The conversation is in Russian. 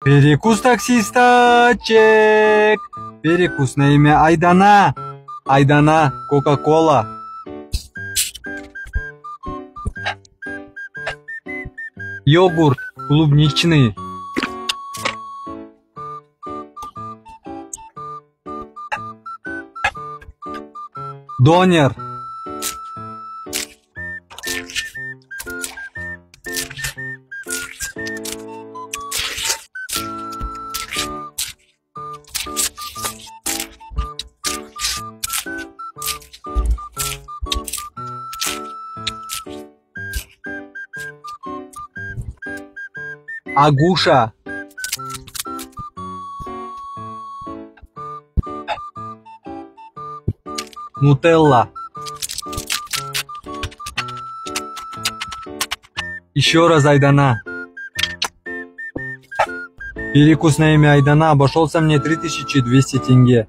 Перекус таксиста, чек. Перекус на имя Айдана. Айдана, Кока-Кола. Йогурт клубничный. Донер. Агуша. Нутелла. Еще раз Айдана. Перекус на имя Айдана обошелся мне 3200 тенге.